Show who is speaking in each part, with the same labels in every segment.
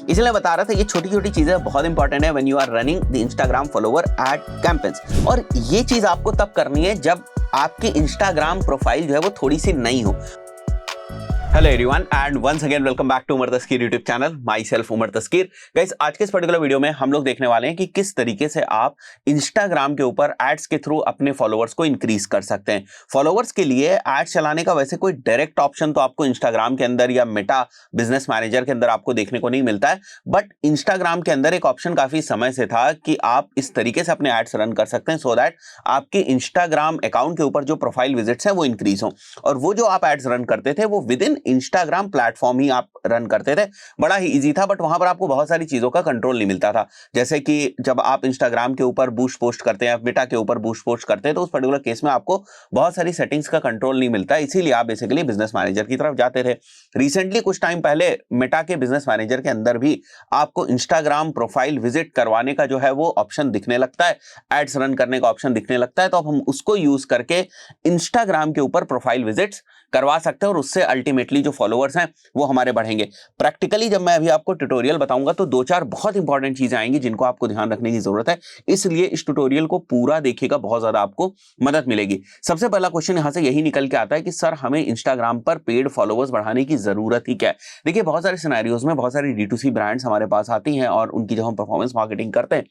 Speaker 1: इसलिए बता रहा था ये छोटी छोटी चीजें बहुत इंपॉर्टेंट है when you are running the Instagram follower ad campaigns. और ये चीज आपको तब करनी है जब आपकी इंस्टाग्राम प्रोफाइल जो है वो थोड़ी सी नई हो। Hello everyone and once again welcome back to Umar Taskeer YouTube channel, myself Umar Taskeer. Guys, आज के इस पर्टिकुलर वीडियो में हम लोग देखने वाले हैं कि किस तरीके से आप इंस्टाग्राम के ऊपर एड्स के थ्रू अपने फॉलोअर्स को इंक्रीज कर सकते हैं। फॉलोअर्स के लिए एड्स चलाने का वैसे कोई डायरेक्ट ऑप्शन तो आपको इंस्टाग्राम के अंदर या मेटा बिजनेस मैनेजर के अंदर आपको देखने को नहीं मिलता है, बट इंस्टाग्राम के अंदर एक ऑप्शन काफी समय से था कि आप इस तरीके से अपने एड्स रन कर सकते हैं सो दैट आपकी इंस्टाग्राम अकाउंट के ऊपर जो प्रोफाइल विजिट्स हैं वो इंक्रीज हो। और वो जो आप एड्स रन करते थे वो विद इन इंस्टाग्राम प्लेटफॉर्म ही आप रन करते थे। बड़ा ही इजी था, बट वहां पर आपको बहुत सारी चीजों का कंट्रोल नहीं मिलता था। जैसे कि जब आप इंस्टाग्राम के ऊपर बूस्ट पोस्ट करते हैं, मेटा के ऊपर बूस्ट पोस्ट करते हैं, तो उस पर्टिकुलर केस में आपको बहुत सारी सेटिंग्स का कंट्रोल नहीं मिलता, इसीलिए आप बेसिकली बिजनेस मैनेजर की तरफ जाते थे। रिसेंटली कुछ टाइम पहले मेटा के बिजनेस मैनेजर के अंदर भी आपको इंस्टाग्राम प्रोफाइल विजिट करवाने का जो है वो ऑप्शन दिखने लगता है, एड्स रन करने का ऑप्शन दिखने लगता है। तो अब हम उसको यूज करके इंस्टाग्राम के ऊपर प्रोफाइल विजिट्स करवा सकते हैं और उससे अल्टीमेटली जो फॉलोअर्स हैं वो हमारे बढ़ेंगे। प्रैक्टिकली जब मैं अभी आपको ट्यूटोरियल बताऊंगा तो दो चार बहुत इंपॉर्टेंट चीजें आएंगी जिनको आपको ध्यान रखने की जरूरत है, इसलिए इस ट्यूटोरियल को पूरा देखिएगा, बहुत ज्यादा आपको मदद मिलेगी। सबसे पहला क्वेश्चन यहां से यही निकल के आता है कि सर हमें इंस्टाग्राम पर पेड फॉलोअर्स बढ़ाने की जरूरत ही क्या है। देखिए, बहुत सारे सिनेरियोज में बहुत सारी D2C ब्रांड्स हमारे पास आती हैं और उनकी जब हम परफॉर्मेंस मार्केटिंग करते हैं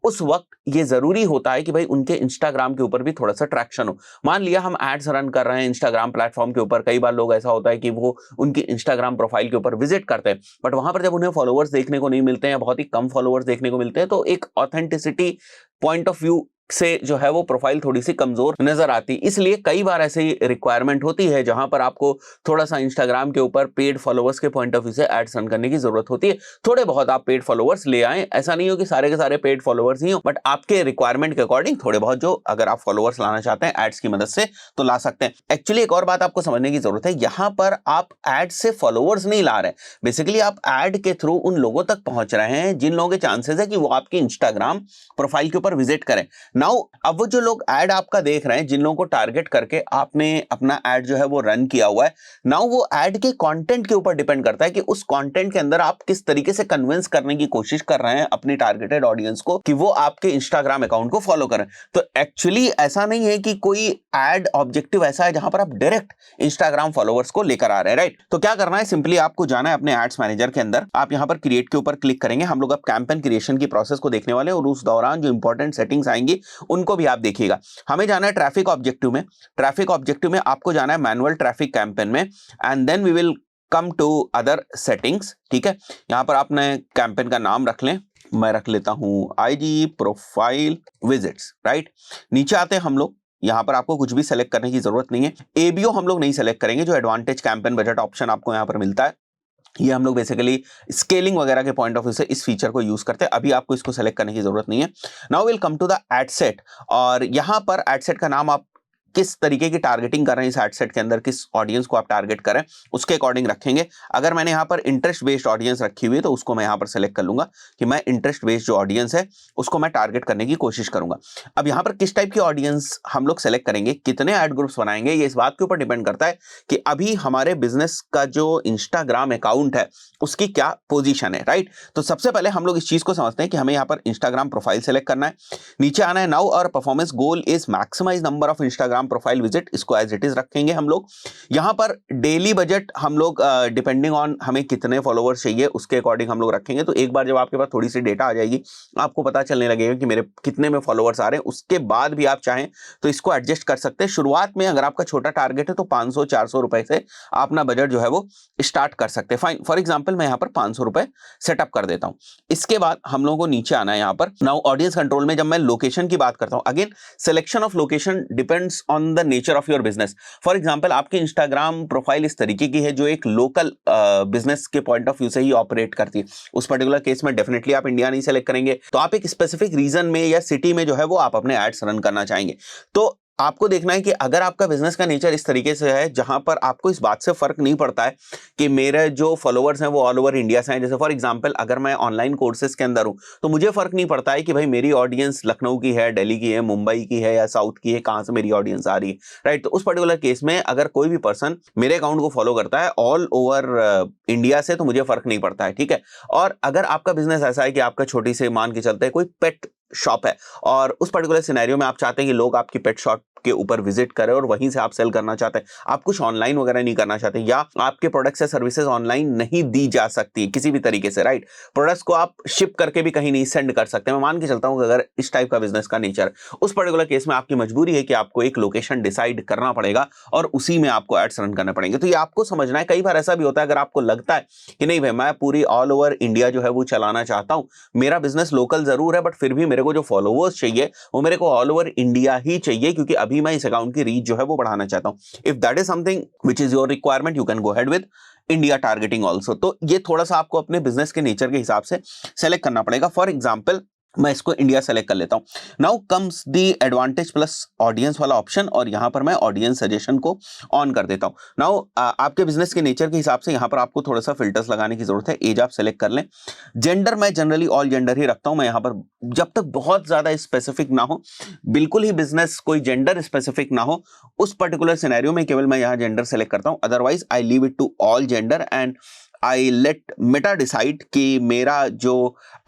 Speaker 1: उस वक्त ये जरूरी होता है कि भाई उनके इंस्टाग्राम के ऊपर भी थोड़ा सा ट्रैक्शन हो। मान लिया हम एड्स रन कर रहे हैं इंस्टाग्राम प्लेटफॉर्म के ऊपर, कई बार लोग ऐसा होता है कि वो उनकी इंस्टाग्राम प्रोफाइल के ऊपर विजिट करते हैं, बट वहां पर जब उन्हें फॉलोअर्स देखने को नहीं मिलते हैं या बहुत ही कम फॉलोअर्स देखने को मिलते हैं तो एक ऑथेंटिसिटी पॉइंट ऑफ व्यू से जो है वो प्रोफाइल थोड़ी सी कमजोर नजर आती। इसलिए कई बार ऐसी रिक्वायरमेंट होती है जहां पर आपको थोड़ा सा इंस्टाग्राम के ऊपर पेड फॉलोअर्स के पॉइंट ऑफ व्यू से एड्स रन करने की जरूरत होती है। थोड़े बहुत आप पेड फॉलोअर्स ले आए, ऐसा नहीं हो कि सारे के सारे पेड फॉलोअर्स ही हो, बट आपके रिक्वायरमेंट के अकॉर्डिंग थोड़े बहुत जो अगर आप फॉलोअर्स लाना चाहते हैं एड्स की मदद से तो ला सकते हैं। एक्चुअली एक और बात आपको समझने की जरूरत है, यहां पर आप एड से फॉलोअर्स नहीं ला रहे, बेसिकली आप एड के थ्रू उन लोगों तक पहुंच रहे हैं जिन लोगों के चांसेस है कि वो आपकी इंस्टाग्राम प्रोफाइल के ऊपर विजिट करें। नाउ अब वो जो लोग ऐड आपका देख रहे हैं, जिन लोगों को टारगेट करके आपने अपना ऐड जो है वो रन किया हुआ है, नाउ वो ऐड के कंटेंट के ऊपर डिपेंड करता है कि उस कंटेंट के अंदर आप किस तरीके से कन्विंस करने की कोशिश कर रहे हैं अपनी टारगेटेड ऑडियंस को कि वो आपके इंस्टाग्राम अकाउंट को फॉलो करें। तो एक्चुअली ऐसा नहीं है कि कोई ऐड ऑब्जेक्टिव ऐसा है जहां पर आप डायरेक्ट इंस्टाग्राम फॉलोअर्स को लेकर आ रहे हैं, राइट। तो क्या करना है, सिंपली आपको जाना है अपने एड्स मैनेजर के अंदर, आप यहां पर क्रिएट के ऊपर क्लिक करेंगे। हम लोग अब कैंपेन क्रिएशन की प्रोसेस को देखने वाले हैं और उस दौरान जो इंपॉर्टेंट सेटिंग्स आएंगी उनको भी आप देखिएगा। हमें जाना है ट्रैफिक ऑब्जेक्टिव में। ट्रैफिक ऑब्जेक्टिव में आपको जाना है मैनुअल ट्रैफिक कैंपेन में and then we will come to other settings. ठीक है, यहां पर आपने कैंपेन का नाम रख लें, मैं रख लेता हूं IG प्रोफाइल विजिट्स, राइट। नीचे आते हैं हम लोग, यहां पर आपको कुछ भी सेलेक्ट करने की जरूरत नहीं है। ABO हम लोग नहीं सेलेक्ट करेंगे, जो एडवांटेज कैंपेन बजट ऑप्शन आपको यहां पर मिलता है, ये हम लोग बेसिकली स्केलिंग वगैरह के पॉइंट ऑफ व्यू से इस फीचर को यूज करते हैं। अभी आपको इसको सेलेक्ट करने की जरूरत नहीं है। Now will come to the ad set, और यहां पर एड सेट का नाम आप किस तरीके की टारगेटिंग कर रहे हैं, इस एड सेट के अंदर किस ऑडियंस को आप टारगेट करें उसके अकॉर्डिंग रखेंगे। अगर मैंने यहाँ पर इंटरेस्ट बेस्ड ऑडियंस रखी हुई है तो उसको मैं यहाँ पर सेलेक्ट कर लूंगा कि मैं इंटरेस्ट बेस्ड जो ऑडियंस है उसको मैं टारगेट करने की कोशिश करूंगा। अब यहाँ पर किस टाइप की ऑडियंस हम लोग सेलेक्ट करेंगे, कितने एड ग्रुप्स बनाएंगे, ये इस बात के ऊपर डिपेंड करता है कि अभी हमारे बिजनेस का जो इंस्टाग्राम अकाउंट है उसकी क्या पोजीशन है, राइट। तो सबसे पहले हम लोग इस चीज को समझते हैं कि हमें यहाँ पर इंस्टाग्राम प्रोफाइल सेलेक्ट करना है, नीचे आना है। नाउ और performance goal is maximise number of Instagram profile visit, इसको एज इट इज रखेंगे हम लोग। यहां पर डेली बजट हम लोग डिपेंडिंग ऑन हमें कितने फॉलोअर्स चाहिए उसके अकॉर्डिंग हम लोग रखेंगे। तो एक बार जब आपके पास थोड़ी सी डेटा आ जाएगी, आपको पता चलने लगेगा कि मेरे कितने में फॉलोअर्स आ रहे हैं, उसके बाद भी आप चाहें तो इसको एडजस्ट कर सकते हैं। शुरुआत में अगर आपका छोटा टारगेट है तो 500-400 रुपए से अपना बजट जो है वो स्टार्ट कर सकते हैं। फाइन, फॉर एग्जाम्पल मैं यहाँ पर 500 रुपए सेटअप कर देता हूं। इसके बाद हम लोगों को नीचे आना है। यहाँ पर नाउ ऑडियंस कंट्रोल में जब मैं लोकेशन की बात करता हूं, again selection of location depends on the nature of your business. For example आपकी इंस्टाग्राम प्रोफाइल इस तरीके की है जो एक लोकल बिजनेस के पॉइंट ऑफ व्यू से ही ऑपरेट करती है, उस पर्टिकुलर केस में डेफिनेटली आप इंडिया नहीं सेलेक्ट करेंगे, तो आप एक स्पेसिफिक रीजन में या सिटी में जो है वो आप अपने एड्स रन करना चाहेंगे। तो आपको देखना है कि अगर आपका बिजनेस का नेचर इस तरीके से है जहां पर आपको इस बात से फर्क नहीं पड़ता है कि मेरे जो फॉलोअर्स हैं वो ऑल ओवर इंडिया से हैं, जैसे फॉर एग्जांपल अगर मैं ऑनलाइन कोर्सेज के अंदर हूं तो मुझे फर्क नहीं पड़ता है कि भाई मेरी ऑडियंस लखनऊ की है, दिल्ली की है, मुंबई की है या साउथ की है, कहां से मेरी ऑडियंस आ रही है, राइट। तो उस पर्टिकुलर केस में अगर कोई भी पर्सन मेरे अकाउंट को फॉलो करता है ऑल ओवर इंडिया से तो मुझे फर्क नहीं पड़ता है, ठीक है। और अगर आपका बिजनेस ऐसा है कि आपका छोटी से मान के चलते हैं कोई पेट शॉप है और उस पर्टिकुलर सिनेरियो में आप चाहते हैं कि लोग आपकी पेट शॉप के ऊपर विजिट करें और वहीं से आप सेल करना चाहते हैं, आप कुछ ऑनलाइन वगैरह नहीं करना चाहते या आपके प्रोडक्ट्स या सर्विसेज ऑनलाइन नहीं दी जा सकती किसी भी तरीके से, राइट। प्रोडक्ट्स को आप शिप करके भी कहीं नहीं सेंड कर सकते। मैं मान के चलता हूं कि अगर इस टाइप का बिजनेस का नेचर, उस पर्टिकुलर केस में आपकी मजबूरी है कि आपको एक लोकेशन डिसाइड करना पड़ेगा और उसी में आपको एड्स रन करने पड़ेंगे। तो ये आपको समझना है। कई बार ऐसा भी होता है अगर आपको लगता है कि नहीं भाई मैं पूरी ऑल ओवर इंडिया जो है वो चलाना चाहता हूं, मेरा बिजनेस लोकल जरूर है बट फिर भी मेरे को जो फॉलोवर्स चाहिए वो मेरे को ऑल ओवर इंडिया ही चाहिए क्योंकि अभी मैं इस अकाउंट की रीच जो है वो बढ़ाना चाहता हूं। If that is something which is your requirement you can go ahead with India targeting also. तो ये थोड़ा सा आपको अपने बिजनेस के नेचर के हिसाब से सेलेक्ट करना पड़ेगा। फॉर एग्जाम्पल मैं इसको इंडिया सेलेक्ट कर लेता हूं। Now comes the advantage plus audience वाला ऑप्शन और यहां पर मैं ऑडियंस सजेशन को ऑन कर देता हूं। नाउ आपके बिजनेस के नेचर के हिसाब से यहां पर आपको थोड़ा सा फिल्टर्स लगाने की जरूरत है। एज आप सेलेक्ट कर लें। जेंडर मैं जनरली ऑल जेंडर ही रखता हूं। मैं यहां पर जब तक बहुत ज्यादा स्पेसिफिक ना हो, बिल्कुल ही बिजनेस कोई जेंडर स्पेसिफिक ना हो, उस पर्टिकुलर सिनेरियो में केवल मैं यहां जेंडर सेलेक्ट करता हूं। Otherwise I leave it to all gender and I let Meta decide कि मेरा जो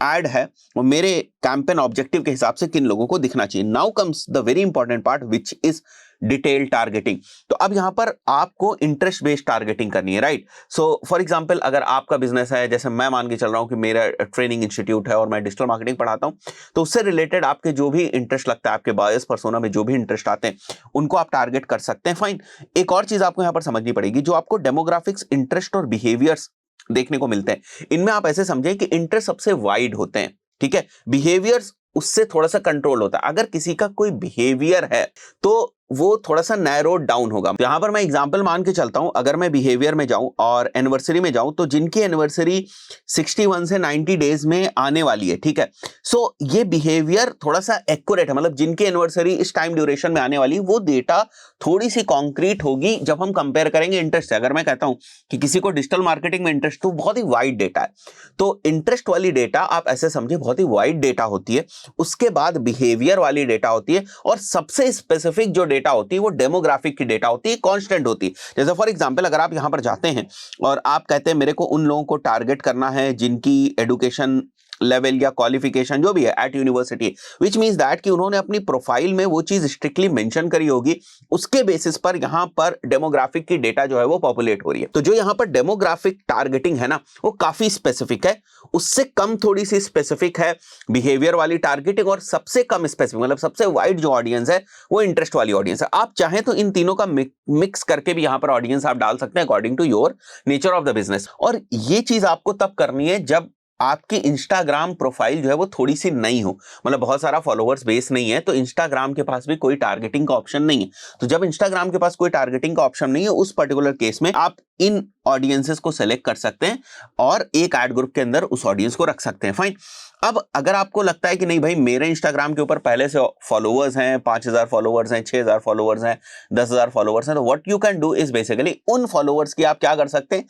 Speaker 1: एड है वो मेरे कैंपेन ऑब्जेक्टिव के हिसाब से किन लोगों को दिखना चाहिए। Now comes the very important part which is detail targeting. तो अब यहां पर आपको इंटरेस्ट बेस्ड टारगेटिंग करनी है, राइट। सो फॉर एग्जांपल अगर आपका बिजनेस है, जैसे मैं मान के चल रहा हूं कि मेरा ट्रेनिंग इंस्टीट्यूट है और मैं डिजिटल मार्केटिंग पढ़ाता हूं, तो उससे रिलेटेड आपके जो भी इंटरेस्ट लगता है, आपके बायस पर्सोना में जो भी इंटरेस्ट आते हैं उनको आप टारगेट कर सकते हैं। फाइन। एक और चीज आपको यहां पर समझनी पड़ेगी, जो आपको डेमोग्राफिक्स, इंटरेस्ट और बिहेवियर्स देखने को मिलते हैं, इनमें आप ऐसे समझें कि इंटरेस्ट सबसे वाइड होते हैं, ठीक है। बिहेवियर्स उससे थोड़ा सा कंट्रोल होता है। अगर किसी का कोई बिहेवियर है तो वो थोड़ा सा नैरो डाउन होगा। यहां पर मैं एग्जांपल मान के चलता हूं, अगर मैं बिहेवियर में जाऊं और एनिवर्सरी में जाऊं तो जिनकी एनिवर्सरी 61 से 90 डेज में आने वाली है, ठीक है। सो ये बिहेवियर थोड़ा सा एक्यूरेट है, मतलब जिनकी एनिवर्सरी इस टाइम ड्यूरेशन में आने वाली, वो डेटा थोड़ी सी कॉन्क्रीट होगी जब हम कंपेयर करेंगे इंटरेस्ट से। अगर मैं कहता हूं कि किसी को डिजिटल मार्केटिंग में इंटरेस्ट, तो बहुत ही वाइड डेटा है। तो इंटरेस्ट वाली डेटा आप ऐसे समझे बहुत ही वाइड डेटा होती है। उसके बाद बिहेवियर वाली डेटा होती है और सबसे स्पेसिफिक जो डेटा होती है वो डेमोग्राफिक की डेटा होती है, कांस्टेंट होती है। जैसे फॉर एग्जांपल अगर आप यहां पर जाते हैं और आप कहते हैं मेरे को उन लोगों को टारगेट करना है जिनकी एजुकेशन लेवल या क्वालिफिकेशन जो भी है at university, which means that कि उन्होंने अपनी प्रोफाइल में वो चीज स्ट्रिक्टली मेंशन करी होगी, उसके बेसिस पर यहां पर डेमोग्राफिक की डेटा जो है वो पॉपुलेट हो रही है। तो जो यहां पर डेमोग्राफिक टारगेटिंग है ना, वो काफी स्पेसिफिक है। उससे कम थोड़ी सी स्पेसिफिक है बिहेवियर वाली टारगेटिंग, और सबसे कम स्पेसिफिक मतलब सबसे वाइड जो ऑडियंस है वो इंटरेस्ट वाली ऑडियंस है। आप चाहें तो इन तीनों का मिक्स करके भी यहां पर ऑडियंस आप डाल सकते हैं according to your nature of the business. और ये चीज आपको तब करनी है जब आपकी इंस्टाग्राम प्रोफाइल जो है वो थोड़ी सी नई हो, मतलब बहुत सारा फॉलोअर्स बेस नहीं है, तो इंस्टाग्राम के पास भी कोई टारगेटिंग का ऑप्शन नहीं है। तो जब इंस्टाग्राम के पास कोई टारगेटिंग का ऑप्शन नहीं है, उस पर्टिकुलर केस में आप इन ऑडियंसेस को सेलेक्ट कर सकते हैं और एक एड ग्रुप के अंदर उस ऑडियंस को रख सकते हैं। फाइन। अब अगर आपको लगता है कि नहीं भाई मेरे इंस्टाग्राम के ऊपर पहले से फॉलोअर्स हैं, 5000 फॉलोअर्स हैं, 6000 फॉलोअर्स हैं, 10000 फॉलोअर्स हैं, तो what you can do is basically उन फॉलोअर्स की आप क्या कर सकते हैं,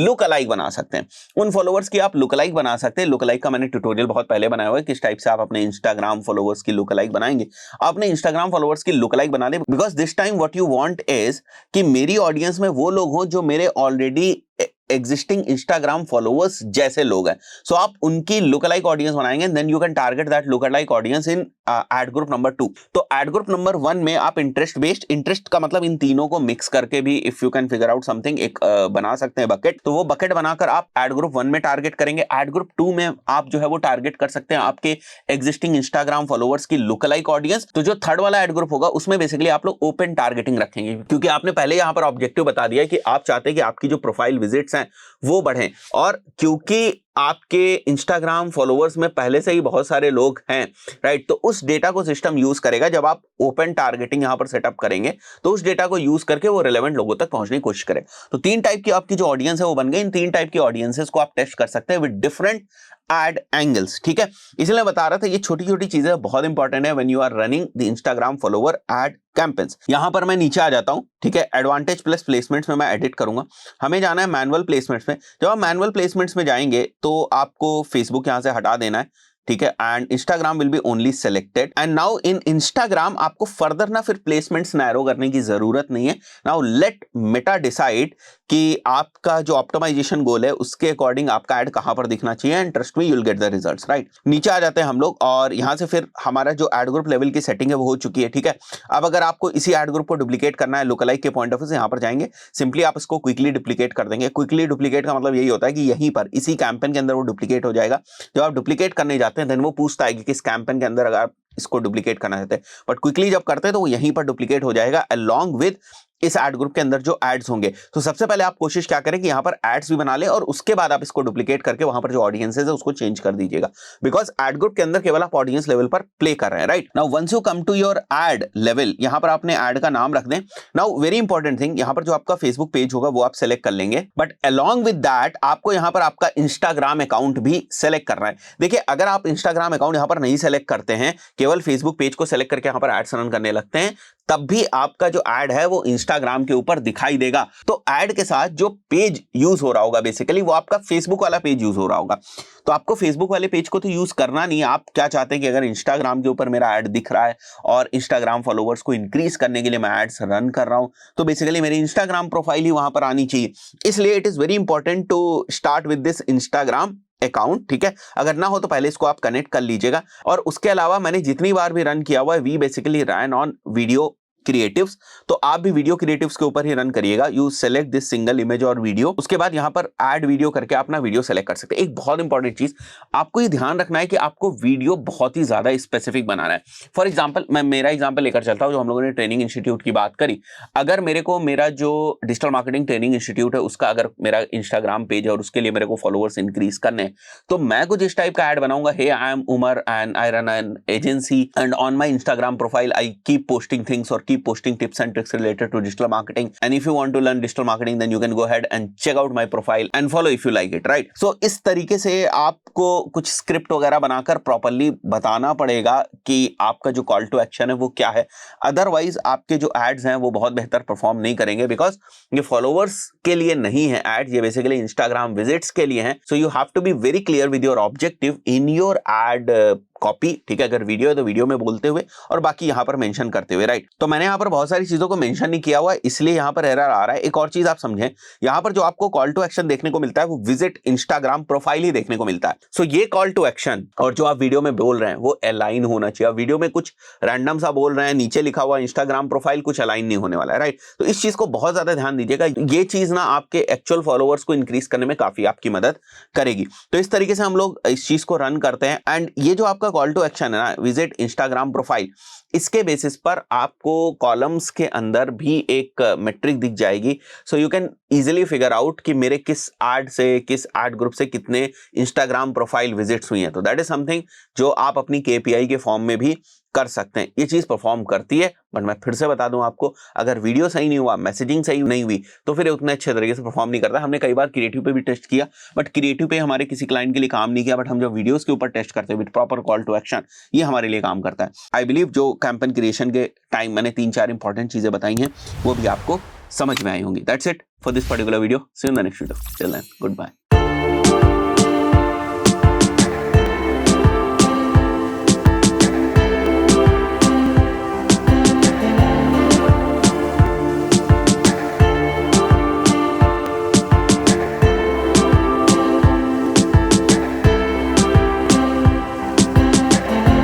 Speaker 1: लुक अलाइक बना सकते हैं। उन फॉलोअर्स की आप लुक अलाइक बना सकते हैं। लुक अलाइक का मैंने ट्यूटोरियल बहुत पहले बनाया हुआ है, किस टाइप से आप अपने इंस्टाग्राम फॉलोअर्स की लुक अलाइक बनाएंगे। आपने इंस्टाग्राम फॉलोअर्स की लुक अलाइक बना ली, because this time what you want is कि मेरी ऑडियंस में वो लोग हों जो मेरे ऑलरेडी एग्जिस्टिंग इंस्टाग्राम फॉलोअर्स जैसे लोग हैं। सो आप उनकी लुक अलाइक ऑडियंस बनाएंगे, then you can target that look alike audience in ad group number 2। तो एड ग्रुप नंबर 1 में आप इंटरेस्ट बेस्ड, इंटरेस्ट का मतलब इन तीनों को मिक्स करके भी if you can figure out something एक बना सकते हैं बकेट। तो वो बकेट बनाकर आप एड ग्रुप 1 में टारगेट करेंगे। एड ग्रुप 2 में आप जो है वो टारगेट कर सकते हैं आपके एग्जिस्टिंग इंस्टाग्राम फॉलोअर्स की लुक अलाइक ऑडियंस। तो जो थर्ड वाला एड ग्रुप होगा उसमें बेसिकली आप लोग ओपन टारगेटिंग रखेंगे, क्योंकि आपने पहले यहां पर ऑब्जेक्टिव बता दिया है कि आप चाहते हैं कि आपकी जो प्रोफाइल विजिट्स हैं वो बढ़ें। और क्योंकि आपके इंस्टाग्राम फॉलोअर्स में पहले से ही बहुत सारे लोग हैं, राइट, तो उस डेटा को सिस्टम यूज करेगा। जब आप ओपन टारगेटिंग यहां पर सेटअप करेंगे तो उस डेटा को यूज करके वो रिलेवेंट लोगों तक पहुंचने की कोशिश करे। तो 3 टाइप की आपकी जो ऑडियंस है वो बन गई। इन 3 टाइप की ऑडियंसेस को आप टेस्ट कर सकते हैं विद डिफरेंट एड एंगल्स, ठीक है। इसलिए बता रहा था ये छोटी छोटी चीजें बहुत इंपॉर्टेंट है when you are running the Instagram follower ad campaigns. यहां पर मैं नीचे आ जाता हूं, ठीक है। एडवांटेज प्लस प्लेसमेंट्स में मैं एडिट करूंगा। हमें जाना है मैनुअल प्लेसमेंट्स में। जब आप मैनुअल प्लेसमेंट्स में जाएंगे तो आपको फेसबुक यहां से हटा देना है, ठीक है, and Instagram will be only selected. And now in Instagram आपको फर्दर ना फिर प्लेसमेंट्स नैरो करने की जरूरत नहीं है। नाउ लेट मेटा डिसाइड कि आपका जो ऑप्टिमाइजेशन गोल है उसके अकॉर्डिंग आपका ऐड कहां पर दिखना चाहिए, and trust me you will get the results, right. नीचे आ जाते हैं हम लोग और यहां से फिर हमारा जो एड ग्रुप लेवल की सेटिंग है वो हो चुकी है, ठीक है। अब अगर आपको इसी एड ग्रुप को डुप्लीकेट करना है लुकलाइक के पॉइंट ऑफ व्यू से, यहां पर जाएंगे, सिंपली आप इसको क्विकली डुप्लीकेट कर देंगे। क्विकली डुप्लीकेट का मतलब यही होता है कि यहीं पर इसी कैंपेन के अंदर वो डुप्लीकेट हो जाएगा। जब आप डुप्लीकेट करने जाते हैं देन वो पूछता है कि किस कैंपेन के अंदर अगर आप इसको डुप्लीकेट करना चाहते हैं, बट क्विकली जब करते हैं तो वो यहीं पर डुप्लीकेट हो जाएगा अलोंग विद इस एड ग्रुप के अंदर जो एड्स होंगे। तो सबसे पहले आप कोशिश क्या करें कि यहां पर एड्स भी बना लें और उसके बाद आप इसको डुप्लीकेट करके वहां पर जो ऑडियंसेस है उसको चेंज कर दीजिएगा, बिकॉज एड ग्रुप के अंदर केवल आप ऑडियंस लेवल पर प्ले कर रहे हैं, right. Now once you come to your ad level, यहां पर आपने एड का नाम रख दें। नाउ वेरी इंपॉर्टेंट थिंग, यहां पर जो आपका फेसबुक पेज होगा वो आप सेलेक्ट कर लेंगे, बट अलोंग विद दैट आपको यहां पर आपका इंस्टाग्राम अकाउंट भी सेलेक्ट करना है। देखिए, अगर आप इंस्टाग्राम अकाउंट यहां पर नहीं सेलेक्ट करते हैं, केवल फेसबुक पेज को सेलेक्ट करके यहां पर एड्स रन करने लगते हैं, तब भी आपका जो एड है वो इंस्टाग्राम के ऊपर दिखाई देगा। तो एड के साथ जो पेज यूज हो रहा होगा बेसिकली वो आपका फेसबुक वाला पेज यूज हो रहा होगा। तो आपको फेसबुक वाले पेज को तो यूज करना नहीं है। आप क्या चाहते हैं कि अगर इंस्टाग्राम के ऊपर मेरा एड दिख रहा है और इंस्टाग्राम फॉलोवर्स को इंक्रीज करने के लिए मैं एड्स रन कर रहा हूं, तो बेसिकली मेरी इंस्टाग्राम प्रोफाइल ही वहां पर आनी चाहिए। इसलिए it is very important to start with this Instagram account, ठीक है। अगर ना हो तो पहले इसको आप कनेक्ट कर लीजिएगा। और उसके अलावा मैंने जितनी बार भी रन किया हुआ है we basically run on video creatives, तो आप भी वीडियो क्रिएटिव्स के ऊपर ही रन करिएगा। You select this single image और वीडियो, उसके बाद यहां पर ऐड वीडियो करके अपना वीडियो सेलेक्ट कर सकते हैं। एक बहुत इंपॉर्टेंट चीज आपको ये ध्यान रखना है कि आपको वीडियो बहुत ही ज्यादा स्पेसिफिक बनाना है। फॉर एग्जांपल मैं मेरा एग्जांपल लेकर चलता हूं, जो हम लोगों ने ट्रेनिंग इंस्टीट्यूट की बात करी। अगर मेरा जो डिजिटल मार्केटिंग ट्रेनिंग इंस्टीट्यूट है उसका अगर मेरा इंस्टाग्राम पेज है और उसके लिए मेरे को फॉलोअर्स इंक्रीज करने हैं, तो मैं कुछ इस टाइप का ऐड बनाऊंगा, hey I am Umar and I run an agency and on my Instagram profile I keep posting things और keep posting tips and tricks related to digital marketing, and if you want to learn digital marketing then you can go ahead and check out my profile and follow if you like it, right? So इस तरीके से आपको कुछ script वगैरह बनाकर properly बताना पड़ेगा कि आपका जो कॉल टू एक्शन है वो क्या है। अदरवाइज आपके जो एड्स हैं वो बहुत बेहतर परफॉर्म नहीं करेंगे, बिकॉज ये फॉलोवर्स के लिए नहीं है एड्स, ये बेसिकली इंस्टाग्राम विजिट्स के लिए हैं। So you have to be very clear with your objective in your ad copy, ठीक है। अगर वीडियो है तो वीडियो में बोलते हुए और बाकी यहां पर मेंशन करते हुए, राइट। तो मैंने यहां पर बहुत सारी चीजों को मेंशन नहीं किया हुआ, इसलिए यहां पर एरर आ रहा है। एक और चीज आप समझें, यहां पर जो आपको कॉल टू एक्शन देखने को मिलता है वो विजिट इंस्टाग्राम प्रोफाइल ही देखने को मिलता है। सो ये कॉल टू एक्शन और जो आप वीडियो में बोल रहे हैं वो अलाइन होना चाहिए। वीडियो में कुछ रैंडम सा बोल रहे हैं, नीचे लिखा हुआ इंस्टाग्राम प्रोफाइल, कुछ अलाइन नहीं होने वाला है, राइट। तो इस चीज को बहुत ज्यादा ध्यान दीजिएगा। ये चीज ना आपके एक्चुअल फॉलोअर्स को इंक्रीज करने में काफी आपकी मदद करेगी। तो इस तरीके से हम लोग इस चीज को रन करते हैं। एंड ये जो आपका कॉल टू एक्शन है ना, विजिट इंस्टाग्राम प्रोफाइल, इसके बेसिस पर आपको कॉलम्स के अंदर भी एक मेट्रिक दिख जाएगी। So you can easily figure out कि मेरे किस एड से, किस एड ग्रुप से कितने इंस्टाग्राम प्रोफाइल विजिट्स हुई हैं। तो दैट इज समथिंग जो आप अपनी केपीआई के फॉर्म में भी कर सकते हैं। ये चीज परफॉर्म करती है, बट मैं फिर से बता दूं आपको, अगर वीडियो सही नहीं हुआ, मैसेजिंग सही नहीं हुई, तो फिर उतने अच्छे तरीके से परफॉर्म नहीं करता। हमने कई बार क्रिएटिव पे भी टेस्ट किया, बट क्रिएटिव पे हमारे किसी क्लाइंट के लिए काम नहीं किया, बट हम जो वीडियोस के ऊपर टेस्ट करते हैं with proper call to action, ये हमारे लिए काम करता है। आई बिलीव जो कैंपेन क्रिएशन के टाइम मैंने 3-4 इंपॉर्टेंट चीजें बताई हैं वो भी आपको समझ में आई होंगी। That's it for this particular video. See you in the next video. Till then, good bye.